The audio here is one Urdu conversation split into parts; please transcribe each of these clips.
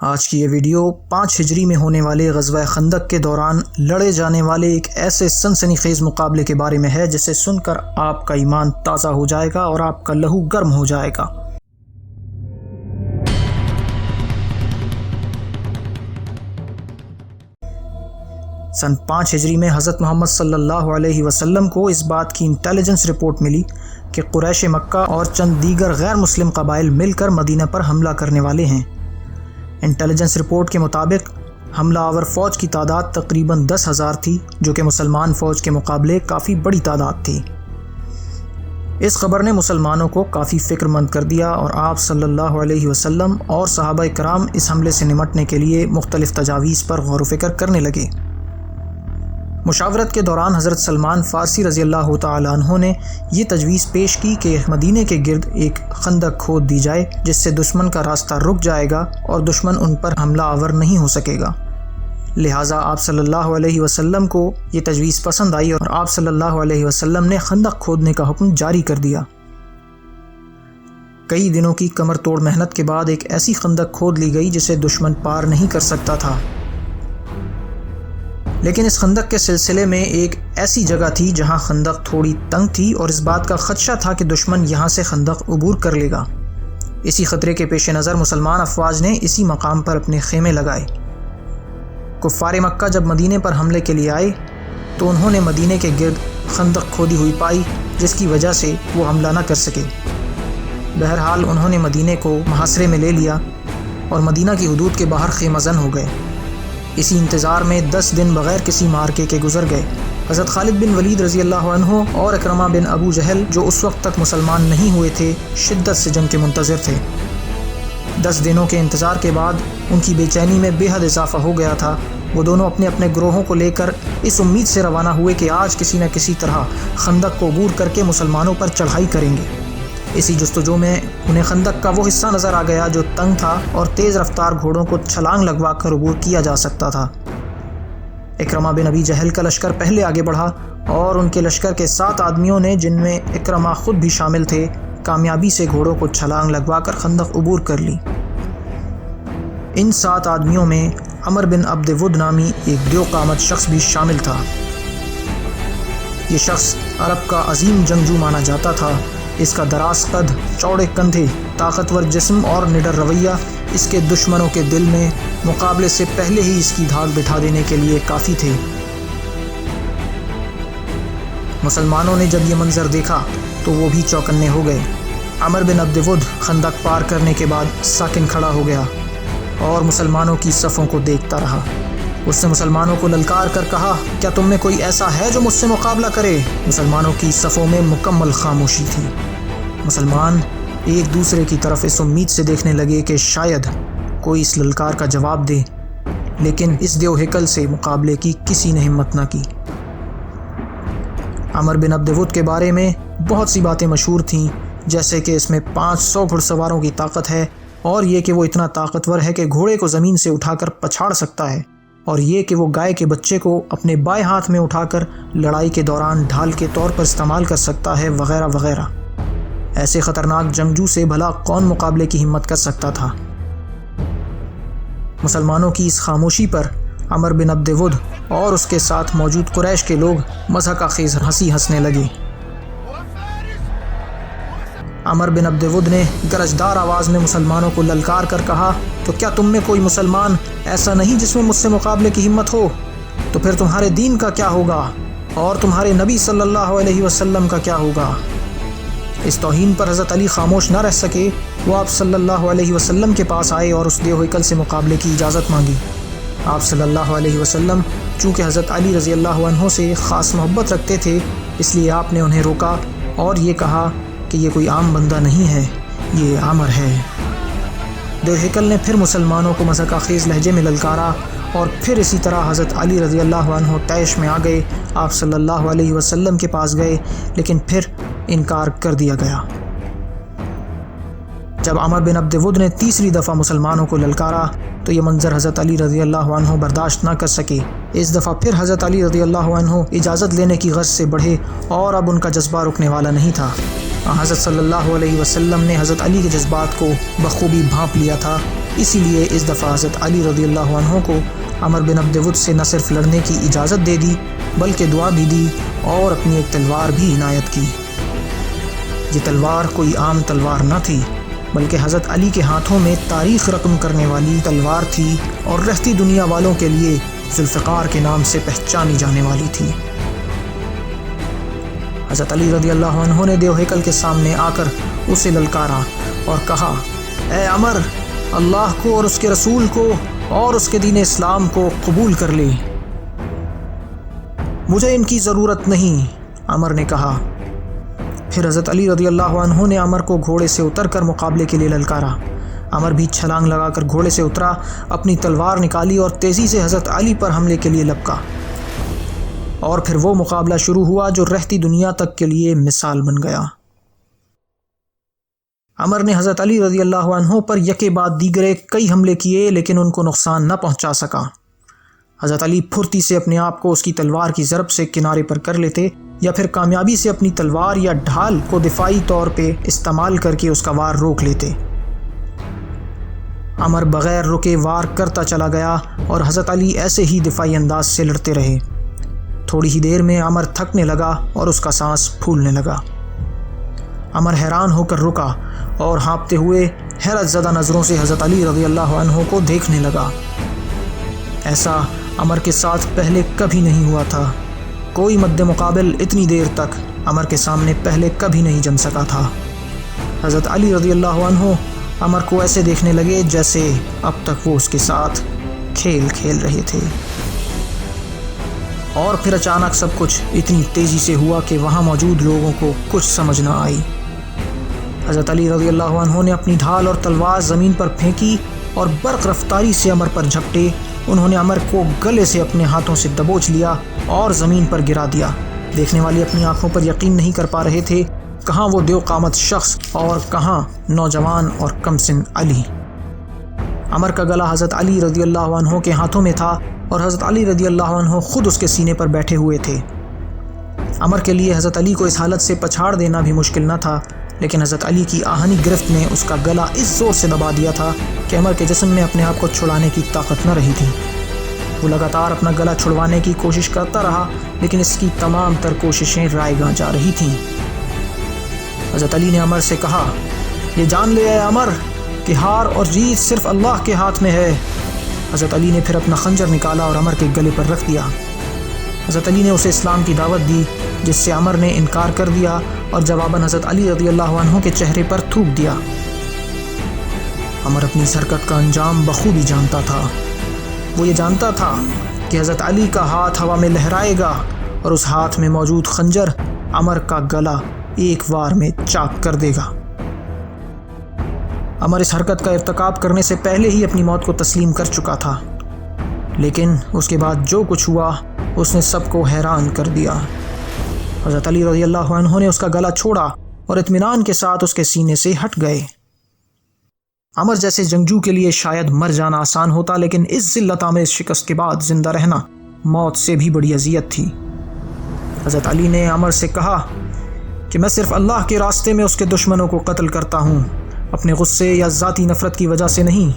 آج کی یہ ویڈیو 5 ہجری میں ہونے والے غزوہ خندق کے دوران لڑے جانے والے ایک ایسے سنسنی خیز مقابلے کے بارے میں ہے جسے سن کر آپ کا ایمان تازہ ہو جائے گا اور آپ کا لہو گرم ہو جائے گا۔ سن 5 ہجری میں حضرت محمد صلی اللہ علیہ وسلم کو اس بات کی انٹیلیجنس رپورٹ ملی کہ قریش مکہ اور چند دیگر غیر مسلم قبائل مل کر مدینہ پر حملہ کرنے والے ہیں۔ انٹیلیجنس رپورٹ کے مطابق حملہ آور فوج کی تعداد تقریباً 10,000 تھی، جو کہ مسلمان فوج کے مقابلے کافی بڑی تعداد تھی۔ اس خبر نے مسلمانوں کو کافی فکر مند کر دیا اور آپ صلی اللہ علیہ وسلم اور صحابہ کرام اس حملے سے نمٹنے کے لیے مختلف تجاویز پر غور و فکر کرنے لگے۔ مشاورت کے دوران حضرت سلمان فارسی رضی اللہ تعالیٰ عنہ نے یہ تجویز پیش کی کہ مدینے کے گرد ایک خندق کھود دی جائے جس سے دشمن کا راستہ رک جائے گا اور دشمن ان پر حملہ آور نہیں ہو سکے گا۔ لہٰذا آپ صلی اللہ علیہ وسلم کو یہ تجویز پسند آئی اور آپ صلی اللہ علیہ وسلم نے خندق کھودنے کا حکم جاری کر دیا۔ کئی دنوں کی کمر توڑ محنت کے بعد ایک ایسی خندق کھود لی گئی جسے دشمن پار نہیں کر سکتا تھا، لیکن اس خندق کے سلسلے میں ایک ایسی جگہ تھی جہاں خندق تھوڑی تنگ تھی اور اس بات کا خدشہ تھا کہ دشمن یہاں سے خندق عبور کر لے گا۔ اسی خطرے کے پیش نظر مسلمان افواج نے اسی مقام پر اپنے خیمے لگائے۔ کفار مکہ جب مدینے پر حملے کے لیے آئے تو انہوں نے مدینے کے گرد خندق کھودی ہوئی پائی، جس کی وجہ سے وہ حملہ نہ کر سکے۔ بہرحال انہوں نے مدینے کو محاصرے میں لے لیا اور مدینہ کی حدود کے باہر خیمہ زن ہو گئے۔ اسی انتظار میں 10 دن بغیر کسی مارکے کے گزر گئے۔ حضرت خالد بن ولید رضی اللہ عنہ اور اکرمہ بن ابو جہل جو اس وقت تک مسلمان نہیں ہوئے تھے، شدت سے جنگ کے منتظر تھے۔ 10 دنوں کے انتظار کے بعد ان کی بے چینی میں بے حد اضافہ ہو گیا تھا۔ وہ دونوں اپنے اپنے گروہوں کو لے کر اس امید سے روانہ ہوئے کہ آج کسی نہ کسی طرح خندق کو عبور کر کے مسلمانوں پر چڑھائی کریں گے۔ اسی جستجو میں انہیں خندق کا وہ حصہ نظر آ گیا جو تنگ تھا اور تیز رفتار گھوڑوں کو چھلانگ لگوا کر عبور کیا جا سکتا تھا۔ اکرمہ بن ابی جہل کا لشکر پہلے آگے بڑھا اور ان کے لشکر کے 7 آدمیوں نے، جن میں اکرمہ خود بھی شامل تھے، کامیابی سے گھوڑوں کو چھلانگ لگوا کر خندق عبور کر لی۔ ان 7 آدمیوں میں عمر بن عبد ود نامی ایک دیو قامت شخص بھی شامل تھا۔ یہ شخص عرب کا عظیم جنگجو مانا جاتا تھا۔ اس کا دراز قد، چوڑے کندھے، طاقتور جسم اور نڈر رویہ اس کے دشمنوں کے دل میں مقابلے سے پہلے ہی اس کی دھاک بٹھا دینے کے لیے کافی تھے۔ مسلمانوں نے جب یہ منظر دیکھا تو وہ بھی چوکنے ہو گئے۔ عمر بن عبد ود خندق پار کرنے کے بعد ساکن کھڑا ہو گیا اور مسلمانوں کی صفوں کو دیکھتا رہا۔ اس نے مسلمانوں کو للکار کر کہا، کیا تم میں کوئی ایسا ہے جو مجھ سے مقابلہ کرے؟ مسلمانوں کی صفوں میں مکمل خاموشی تھی۔ مسلمان ایک دوسرے کی طرف اس امید سے دیکھنے لگے کہ شاید کوئی اس للکار کا جواب دے، لیکن اس دیو ہیکل سے مقابلے کی کسی نے ہمت نہ کی۔ عمر بن عبد ود کے بارے میں بہت سی باتیں مشہور تھیں، جیسے کہ اس میں 500 گھڑ سواروں کی طاقت ہے، اور یہ کہ وہ اتنا طاقتور ہے کہ گھوڑے کو زمین سے اٹھا کر پچھاڑ سکتا ہے، اور یہ کہ وہ گائے کے بچے کو اپنے بائیں ہاتھ میں اٹھا کر لڑائی کے دوران ڈھال کے طور پر استعمال کر سکتا ہے، وغیرہ وغیرہ۔ ایسے خطرناک جنگجو سے بھلا کون مقابلے کی ہمت کر سکتا تھا؟ مسلمانوں کی اس خاموشی پر عمر بن عبد ود اور اس کے ساتھ موجود قریش کے لوگ مضحکہ خیز ہنسی ہنسنے لگے۔ عمر بن عبد ود نے گرجدار آواز میں مسلمانوں کو للکار کر کہا، تو کیا تم میں کوئی مسلمان ایسا نہیں جس میں مجھ سے مقابلے کی ہمت ہو؟ تو پھر تمہارے دین کا کیا ہوگا اور تمہارے نبی صلی اللہ علیہ وسلم کا کیا ہوگا؟ اس توہین پر حضرت علی خاموش نہ رہ سکے۔ وہ آپ صلی اللہ علیہ وسلم کے پاس آئے اور اس دیو ہیکل سے مقابلے کی اجازت مانگی۔ آپ صلی اللہ علیہ وسلم چونکہ حضرت علی رضی اللہ عنہ سے خاص محبت رکھتے تھے، اس لیے آپ نے انہیں روکا اور یہ کہا کہ یہ کوئی عام بندہ نہیں ہے، یہ عامر ہے۔ دیو ہیکل نے پھر مسلمانوں کو مضحکہ خیز لہجے میں للکارا اور پھر اسی طرح حضرت علی رضی اللہ عنہ طیش میں آ گئے۔ آپ صلی اللہ علیہ وسلم کے پاس گئے، لیکن پھر انکار کر دیا گیا۔ جب عمر بن عبد ود نے تیسری دفعہ مسلمانوں کو للکارا تو یہ منظر حضرت علی رضی اللہ عنہ برداشت نہ کر سکے۔ اس دفعہ پھر حضرت علی رضی اللہ عنہ اجازت لینے کی غرض سے بڑھے اور اب ان کا جذبہ رکنے والا نہیں تھا۔ حضرت صلی اللہ علیہ وسلم نے حضرت علی کے جذبات کو بخوبی بھانپ لیا تھا اسی لیے اس دفعہ حضرت علی رضی اللہ عنہ کو عمر بن عبد ود سے نہ صرف لڑنے کی اجازت دے دی بلکہ دعا بھی دی اور اپنی ایک تلوار بھی عنایت کی۔ یہ تلوار کوئی عام تلوار نہ تھی بلکہ حضرت علی کے ہاتھوں میں تاریخ رقم کرنے والی تلوار تھی اور رہتی دنیا والوں کے لیے ذوالفقار کے نام سے پہچانی جانے والی تھی۔ حضرت علی رضی اللہ عنہ نے دیو ہیکل کے سامنے آ کر اسے للکارا اور کہا، اے عمر، اللہ کو اور اس کے رسول کو اور اس کے دین اسلام کو قبول کر لے، مجھے ان کی ضرورت نہیں۔ عمر نے کہا۔ پھر حضرت علی رضی اللہ عنہ نے عمر کو گھوڑے سے اتر کر مقابلے کے لیے للکارا۔ عمر بھی چھلانگ لگا کر گھوڑے سے اترا، اپنی تلوار نکالی اور تیزی سے حضرت علی پر حملے کے لیے لپکا، اور پھر وہ مقابلہ شروع ہوا جو رہتی دنیا تک کے لیے مثال بن گیا۔ عمر نے حضرت علی رضی اللہ عنہ پر یکے بعد دیگرے کئی حملے کیے لیکن ان کو نقصان نہ پہنچا سکا۔ حضرت علی پھرتی سے اپنے آپ کو اس کی تلوار کی ضرب سے کنارے پر کر لیتے یا پھر کامیابی سے اپنی تلوار یا ڈھال کو دفاعی طور پہ استعمال کر کے اس کا وار روک لیتے۔ عمر بغیر رکے وار کرتا چلا گیا اور حضرت علی ایسے ہی دفاعی انداز سے لڑتے رہے۔ تھوڑی ہی دیر میں عمر تھکنے لگا اور اس کا سانس پھولنے لگا۔ عمر حیران ہو کر رکا اور ہانپتے ہوئے حیرت زدہ نظروں سے حضرت علی رضی اللہ عنہ کو دیکھنے لگا۔ ایسا عمر کے ساتھ پہلے کبھی نہیں ہوا تھا۔ کوئی مد مقابل اتنی دیر تک عمر کے سامنے پہلے کبھی نہیں جم سکا تھا۔ حضرت علی رضی اللہ عنہ عمر کو ایسے دیکھنے لگے جیسے اب تک وہ اس کے ساتھ کھیل کھیل رہے تھے۔ اور پھر اچانک سب کچھ اتنی تیزی سے ہوا کہ وہاں موجود لوگوں کو کچھ سمجھ نہ آئی۔ حضرت علی رضی اللہ عنہ نے اپنی ڈھال اور تلوار زمین پر پھینکی اور برق رفتاری سے عمر پر جھپٹے۔ انہوں نے عمر کو گلے سے اپنے ہاتھوں سے دبوچ لیا اور زمین پر گرا دیا۔ دیکھنے والے اپنی آنکھوں پر یقین نہیں کر پا رہے تھے، کہاں وہ دیو قامت شخص اور کہاں نوجوان اور کم سن علی۔ عمر کا گلا حضرت علی رضی اللہ عنہ کے ہاتھوں میں تھا اور حضرت علی رضی اللہ عنہ خود اس کے سینے پر بیٹھے ہوئے تھے۔ عمر کے لیے حضرت علی کو اس حالت سے پچھاڑ دینا بھی مشکل نہ تھا، لیکن حضرت علی کی آہنی گرفت نے اس کا گلا اس زور سے دبا دیا تھا کہ عمر کے جسم میں اپنے آپ کو چھڑانے کی طاقت نہ رہی تھی۔ وہ لگاتار اپنا گلا چھڑوانے کی کوشش کرتا رہا لیکن اس کی تمام تر کوششیں رائے گاں جا رہی تھیں۔ حضرت علی نے عمر سے کہا، یہ جان لے اے عمر کہ ہار اور جیت صرف اللہ کے ہاتھ میں ہے۔ حضرت علی نے پھر اپنا خنجر نکالا اور عمر کے گلے پر رکھ دیا۔ حضرت علی نے اسے اسلام کی دعوت دی جس سے عمر نے انکار کر دیا اور جواباً حضرت علی رضی اللہ عنہ کے چہرے پر تھوک دیا۔ عمر اپنی اس حرکت کا انجام بخوبی جانتا تھا۔ وہ یہ جانتا تھا کہ حضرت علی کا ہاتھ ہوا میں لہرائے گا اور اس ہاتھ میں موجود خنجر عمر کا گلا ایک وار میں چاک کر دے گا۔ عمر اس حرکت کا ارتکاب کرنے سے پہلے ہی اپنی موت کو تسلیم کر چکا تھا، لیکن اس کے بعد جو کچھ ہوا اس نے سب کو حیران کر دیا۔ حضرت علی رضی اللہ عنہ نے اس کا گلا چھوڑا اور اطمینان کے ساتھ اس کے سینے سے ہٹ گئے۔ عمر جیسے جنگجو کے لیے شاید مر جانا آسان ہوتا، لیکن اس ذلت آمیز شکست کے بعد زندہ رہنا موت سے بھی بڑی اذیت تھی۔ حضرت علی نے عمر سے کہا کہ میں صرف اللہ کے راستے میں اس کے دشمنوں کو قتل کرتا ہوں، اپنے غصے یا ذاتی نفرت کی وجہ سے نہیں۔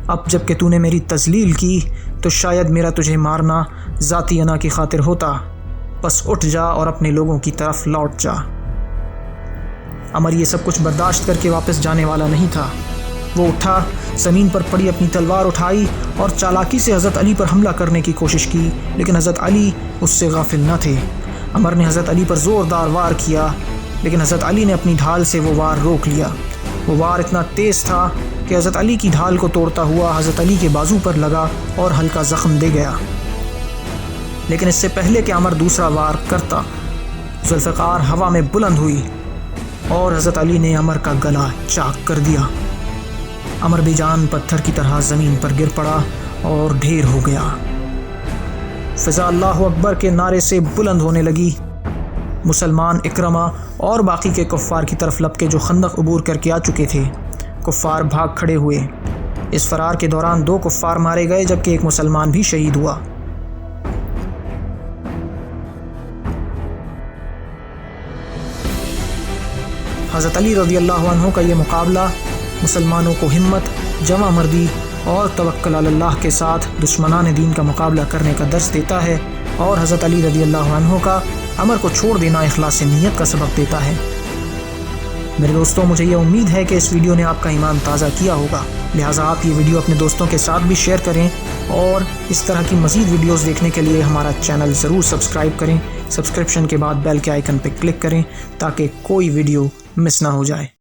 اب جب کہ تو نے میری تذلیل کی تو شاید میرا تجھے مارنا ذاتی انا کی خاطر ہوتا، بس اٹھ جا اور اپنے لوگوں کی طرف لوٹ جا۔ عمر یہ سب کچھ برداشت کر کے واپس جانے والا نہیں تھا۔ وہ اٹھا، زمین پر پڑی اپنی تلوار اٹھائی اور چالاکی سے حضرت علی پر حملہ کرنے کی کوشش کی، لیکن حضرت علی اس سے غافل نہ تھے۔ عمر نے حضرت علی پر زوردار وار کیا، لیکن حضرت علی نے اپنی ڈھال سے وہ وار روک لیا۔ وہ وار اتنا تیز تھا کہ حضرت علی کی ڈھال کو توڑتا ہوا حضرت علی کے بازو پر لگا اور ہلکا زخم دے گیا۔ لیکن اس سے پہلے کہ عمر دوسرا وار کرتا، ذوالفقار ہوا میں بلند ہوئی اور حضرت علی نے عمر کا گلا چاک کر دیا۔ عمر بے جان پتھر کی طرح زمین پر گر پڑا اور ڈھیر ہو گیا۔ فضا اللہ اکبر کے نعرے سے بلند ہونے لگی۔ مسلمان اکرمہ اور باقی کے کفار کی طرف لپکے جو خندق عبور کر کے آ چکے تھے۔ کفار بھاگ کھڑے ہوئے۔ اس فرار کے دوران 2 کفار مارے گئے جبکہ ایک مسلمان بھی شہید ہوا۔ حضرت علی رضی اللہ عنہ کا یہ مقابلہ مسلمانوں کو ہمت، جمع مردی اور توکل علی اللہ کے ساتھ دشمنان دین کا مقابلہ کرنے کا درس دیتا ہے، اور حضرت علی رضی اللہ عنہ کا امر کو چھوڑ دینا اخلاص نیت کا سبب دیتا ہے۔ میرے دوستوں، مجھے یہ امید ہے کہ اس ویڈیو نے آپ کا ایمان تازہ کیا ہوگا، لہٰذا آپ یہ ویڈیو اپنے دوستوں کے ساتھ بھی شیئر کریں، اور اس طرح کی مزید ویڈیوز دیکھنے کے لیے ہمارا چینل ضرور سبسکرائب کریں۔ سبسکرپشن کے بعد بیل کے آئیکن پہ کلک کریں تاکہ کوئی ویڈیو مس نہ ہو جائے۔